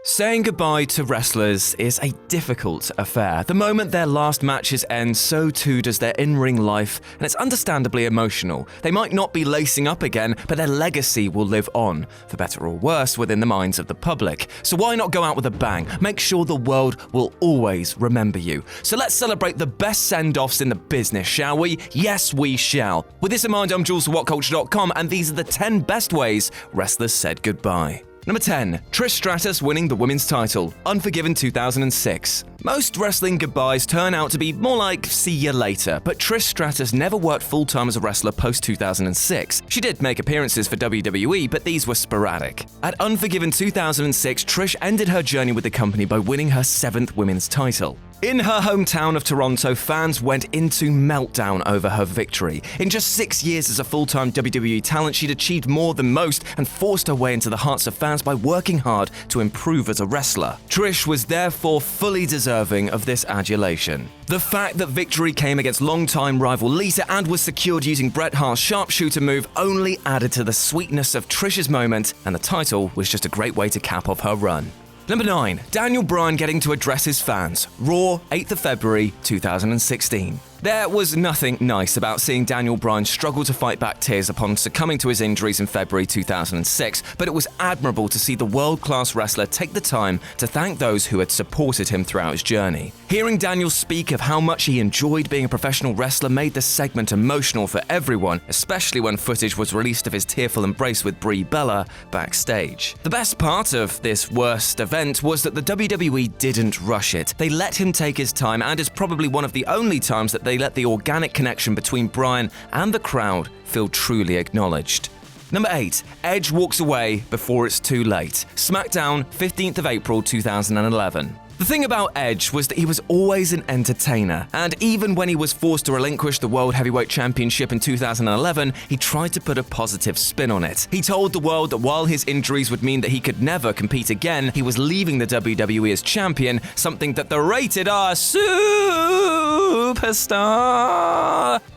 Saying goodbye to wrestlers is a difficult affair. The moment their last matches end, so too does their in-ring life, and it's understandably emotional. They might not be lacing up again, but their legacy will live on, for better or worse, within the minds of the public. So why not go out with a bang? Make sure the world will always remember you. So let's celebrate the best send-offs in the business, shall we? Yes, we shall. With this in mind, I'm Jules for WhatCulture.com, and these are the 10 best ways wrestlers said goodbye. Number 10. Trish Stratus winning the women's title. Unforgiven 2006. Most wrestling goodbyes turn out to be more like see you later, but Trish Stratus never worked full-time as a wrestler post-2006. She did make appearances for WWE, but these were sporadic. At Unforgiven 2006, Trish ended her journey with the company by winning her 7th women's title. In her hometown of Toronto, fans went into meltdown over her victory. In just 6 years as a full-time WWE talent, she'd achieved more than most and forced her way into the hearts of fans by working hard to improve as a wrestler. Trish was therefore fully deserving of this adulation. The fact that victory came against longtime rival Lita and was secured using Bret Hart's sharpshooter move only added to the sweetness of Trish's moment, and the title was just a great way to cap off her run. Number 9. Daniel Bryan getting to address his fans. Raw, 8th of February, 2016. There was nothing nice about seeing Daniel Bryan struggle to fight back tears upon succumbing to his injuries in February 2006, but it was admirable to see the world-class wrestler take the time to thank those who had supported him throughout his journey. Hearing Daniel speak of how much he enjoyed being a professional wrestler made the segment emotional for everyone, especially when footage was released of his tearful embrace with Brie Bella backstage. The best part of this worst event was that the WWE didn't rush it. They let him take his time, and is probably one of the only times that they let the organic connection between Bryan and the crowd feel truly acknowledged. Number 8. Edge walks away before it's too late. SmackDown, 15th of April 2011. The thing about Edge was that he was always an entertainer, and even when he was forced to relinquish the World Heavyweight Championship in 2011, he tried to put a positive spin on it. He told the world that while his injuries would mean that he could never compete again, he was leaving the WWE as champion, something that the rated R superstar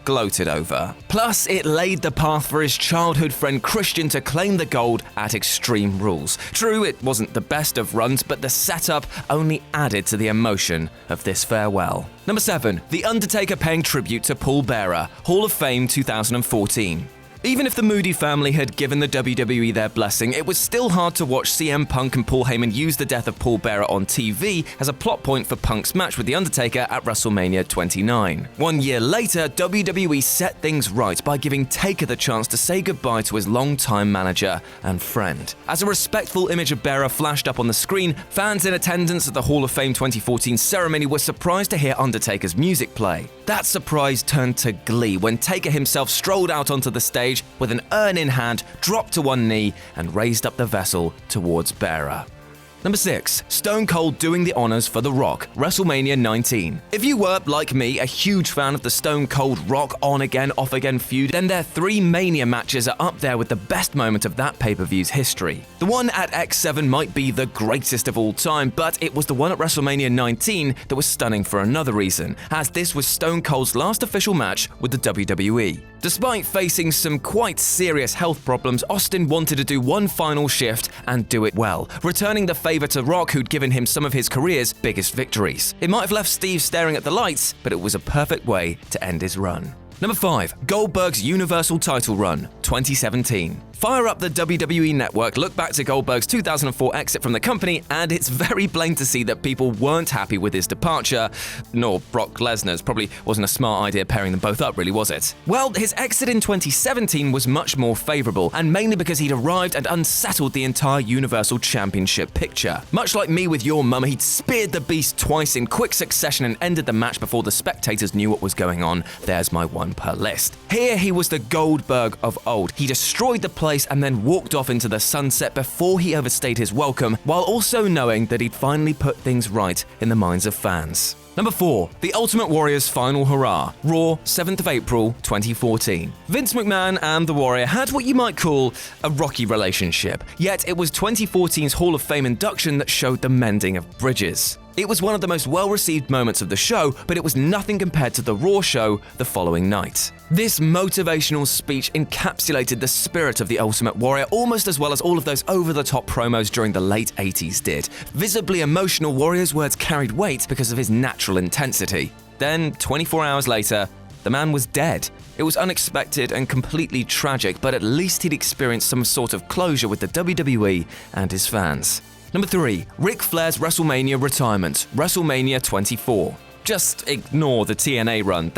gloated over. Plus, it laid the path for his childhood friend Christian to claim the gold at Extreme Rules. True, it wasn't the best of runs, but the setup only added to the emotion of this farewell. Number 7. The Undertaker paying tribute to Paul Bearer, Hall of Fame 2014. Even if the Moody family had given the WWE their blessing, it was still hard to watch CM Punk and Paul Heyman use the death of Paul Bearer on TV as a plot point for Punk's match with The Undertaker at WrestleMania 29. 1 year later, WWE set things right by giving Taker the chance to say goodbye to his longtime manager and friend. As a respectful image of Bearer flashed up on the screen, fans in attendance at the Hall of Fame 2014 ceremony were surprised to hear Undertaker's music play. That surprise turned to glee when Taker himself strolled out onto the stage with an urn in hand, dropped to one knee, and raised up the vessel towards Bearer. Number 6. Stone Cold doing the honors for The Rock, WrestleMania 19. If you were, like me, a huge fan of the Stone Cold Rock on-again, off-again feud, then their 3 Mania matches are up there with the best moment of that pay-per-view's history. The one at XXIV might be the greatest of all time, but it was the one at WrestleMania 19 that was stunning for another reason, as this was Stone Cold's last official match with the WWE. Despite facing some quite serious health problems, Austin wanted to do one final shift and do it well, returning the favor to Rock, who'd given him some of his career's biggest victories. It might have left Steve staring at the lights, but it was a perfect way to end his run. Number 5. Goldberg's Universal title run, 2017. Fire up the WWE Network, look back to Goldberg's 2004 exit from the company, and it's very plain to see that people weren't happy with his departure, nor Brock Lesnar's. Probably wasn't a smart idea pairing them both up, really, was it? Well, his exit in 2017 was much more favorable, and mainly because he'd arrived and unsettled the entire Universal Championship picture. Much like me with your mum, he'd speared the beast twice in quick succession and ended the match before the spectators knew what was going on. There's my one per list. Here he was the Goldberg of old. He destroyed the place and then walked off into the sunset before he overstayed his welcome, while also knowing that he'd finally put things right in the minds of fans. Number 4. The Ultimate Warrior's final hurrah, Raw, 7th of April, 2014. Vince McMahon and The Warrior had what you might call a rocky relationship, yet it was 2014's Hall of Fame induction that showed the mending of bridges. It was one of the most well-received moments of the show, but it was nothing compared to the Raw show the following night. This motivational speech encapsulated the spirit of the Ultimate Warrior almost as well as all of those over-the-top promos during the late 80s did. Visibly emotional, Warrior's words carried weight because of his natural intensity. Then, 24 hours later, the man was dead. It was unexpected and completely tragic, but at least he'd experienced some sort of closure with the WWE and his fans. Number 3. Ric Flair's WrestleMania retirement, WrestleMania 24. Just ignore the TNA run.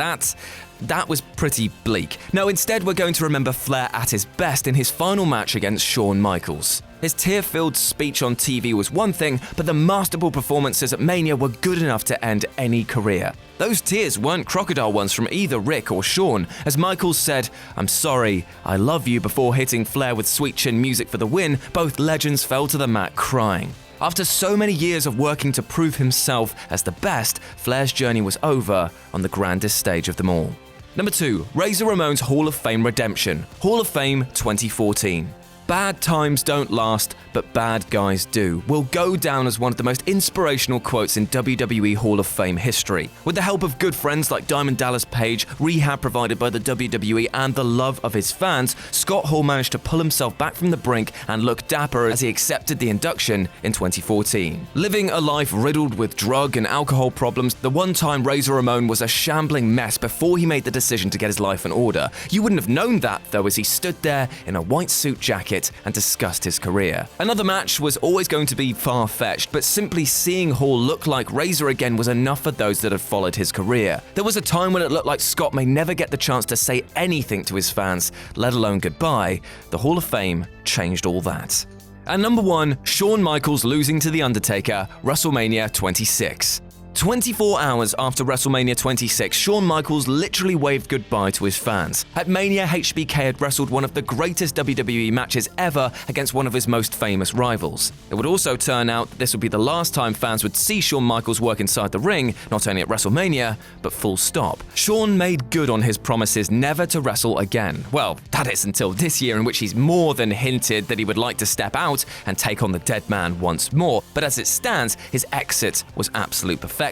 That was pretty bleak. No, instead we're going to remember Flair at his best in his final match against Shawn Michaels. His tear-filled speech on TV was one thing, but the masterful performances at Mania were good enough to end any career. Those tears weren't crocodile ones from either Rick or Shawn, as Michaels said, "I'm sorry, I love you," before hitting Flair with sweet chin music for the win. Both legends fell to the mat crying. After so many years of working to prove himself as the best, Flair's journey was over on the grandest stage of them all. Number 2. Razor Ramon's Hall of Fame redemption, Hall of Fame 2014. Bad times don't last, but bad guys do will go down as one of the most inspirational quotes in WWE Hall of Fame history. With the help of good friends like Diamond Dallas Page, rehab provided by the WWE, and the love of his fans, Scott Hall managed to pull himself back from the brink and look dapper as he accepted the induction in 2014. Living a life riddled with drug and alcohol problems, the one-time Razor Ramon was a shambling mess before he made the decision to get his life in order. You wouldn't have known that, though, as he stood there in a white suit jacket and discussed his career. Another match was always going to be far-fetched, but simply seeing Hall look like Razor again was enough for those that had followed his career. There was a time when it looked like Scott may never get the chance to say anything to his fans, let alone goodbye. The Hall of Fame changed all that. And number 1, Shawn Michaels losing to The Undertaker, WrestleMania 26. 24 hours after WrestleMania 26, Shawn Michaels literally waved goodbye to his fans. At Mania, HBK had wrestled one of the greatest WWE matches ever against one of his most famous rivals. It would also turn out that this would be the last time fans would see Shawn Michaels work inside the ring, not only at WrestleMania, but full stop. Shawn made good on his promises never to wrestle again. Well, that is until this year, in which he's more than hinted that he would like to step out and take on the dead man once more. But as it stands, his exit was absolute perfection.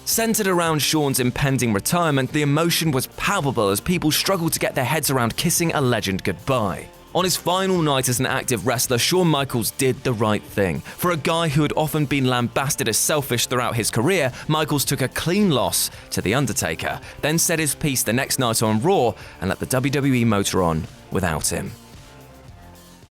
Centered around Shawn's impending retirement, the emotion was palpable as people struggled to get their heads around kissing a legend goodbye. On his final night as an active wrestler, Shawn Michaels did the right thing. For a guy who had often been lambasted as selfish throughout his career, Michaels took a clean loss to The Undertaker, then said his piece the next night on Raw and let the WWE motor on without him.